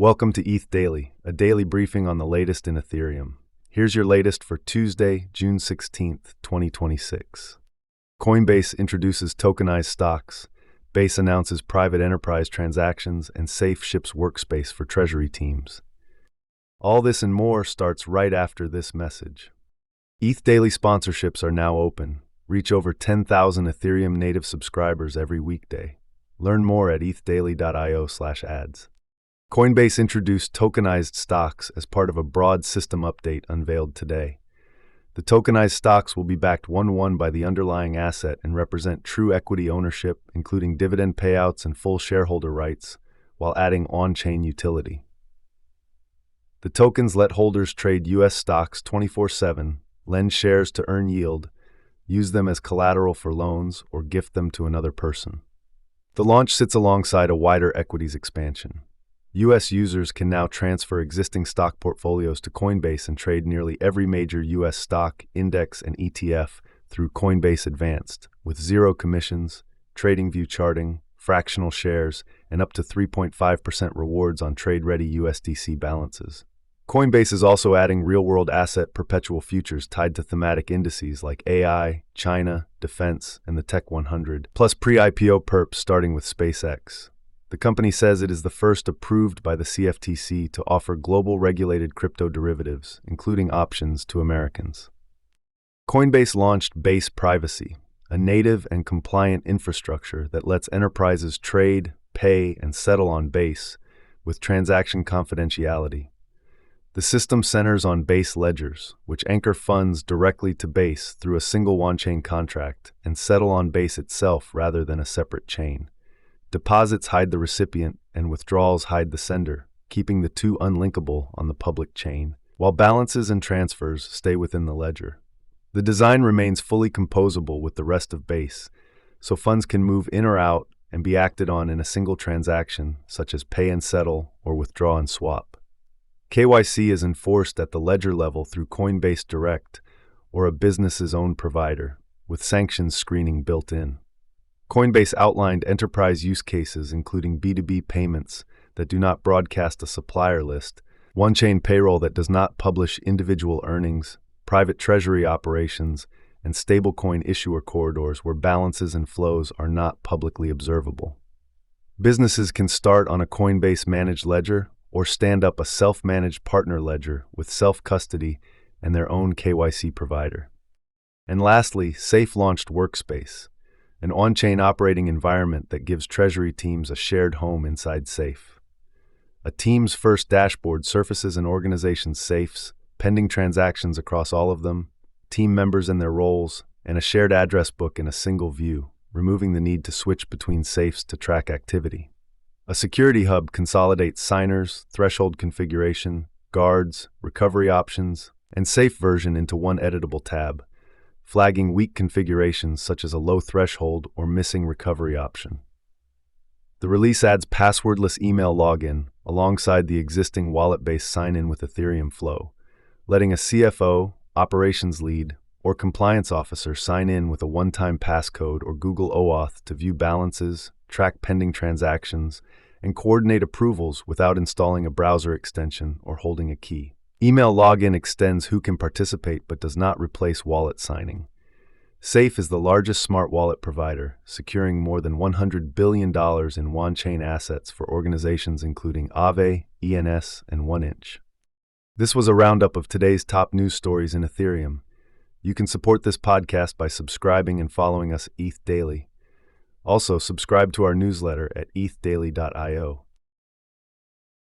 Welcome to ETH Daily, a daily briefing on the latest in Ethereum. Here's your latest for Tuesday, June 16th, 2026. Coinbase introduces tokenized stocks, Base announces private enterprise transactions, and Safe ships workspace for treasury teams. All this and more starts right after this message. ETH Daily sponsorships are now open. Reach over 10,000 Ethereum native subscribers every weekday. Learn more at ethdaily.io/ads. Coinbase introduced tokenized stocks as part of a broad system update unveiled today. The tokenized stocks will be backed one-to-one by the underlying asset and represent true equity ownership, including dividend payouts and full shareholder rights, while adding on-chain utility. The tokens let holders trade U.S. stocks 24/7, lend shares to earn yield, use them as collateral for loans, or gift them to another person. The launch sits alongside a wider equities expansion. U.S. users can now transfer existing stock portfolios to Coinbase and trade nearly every major U.S. stock, index, and ETF through Coinbase Advanced, with zero commissions, TradingView charting, fractional shares, and up to 3.5% rewards on trade-ready USDC balances. Coinbase is also adding real-world asset perpetual futures tied to thematic indices like AI, China, defense, and the Tech 100, plus pre-IPO perps starting with SpaceX. The company says it is the first approved by the CFTC to offer global regulated crypto derivatives, including options to Americans. Coinbase launched Base Privacy, a native and compliant infrastructure that lets enterprises trade, pay, and settle on Base with transaction confidentiality. The system centers on Base ledgers, which anchor funds directly to Base through a single on-chain contract and settle on Base itself rather than a separate chain. Deposits hide the recipient and withdrawals hide the sender, keeping the two unlinkable on the public chain, while balances and transfers stay within the ledger. The design remains fully composable with the rest of Base, so funds can move in or out and be acted on in a single transaction, such as pay and settle or withdraw and swap. KYC is enforced at the ledger level through Coinbase Direct or a business's own provider, with sanctions screening built in. Coinbase outlined enterprise use cases including B2B payments that do not broadcast a supplier list, on-chain payroll that does not publish individual earnings, private treasury operations, and stablecoin issuer corridors where balances and flows are not publicly observable. Businesses can start on a Coinbase managed ledger or stand up a self-managed partner ledger with self-custody and their own KYC provider. And lastly, Safe launched Workspace, an on-chain operating environment that gives treasury teams a shared home inside Safe. A team's first dashboard surfaces an organization's safes, pending transactions across all of them, team members and their roles, and a shared address book in a single view, removing the need to switch between safes to track activity. A security hub consolidates signers, threshold configuration, guards, recovery options, and Safe version into one editable tab, flagging weak configurations such as a low threshold or missing recovery option. The release adds passwordless email login alongside the existing wallet-based sign-in with Ethereum Flow, letting a CFO, operations lead, or compliance officer sign in with a one-time passcode or Google OAuth to view balances, track pending transactions, and coordinate approvals without installing a browser extension or holding a key. Email login extends who can participate but does not replace wallet signing. Safe is the largest smart wallet provider, securing more than $100 billion in on-chain assets for organizations including Aave, ENS, and 1inch. This was a roundup of today's top news stories in Ethereum. You can support this podcast by subscribing and following us at ETH Daily. Also, subscribe to our newsletter at ethdaily.io.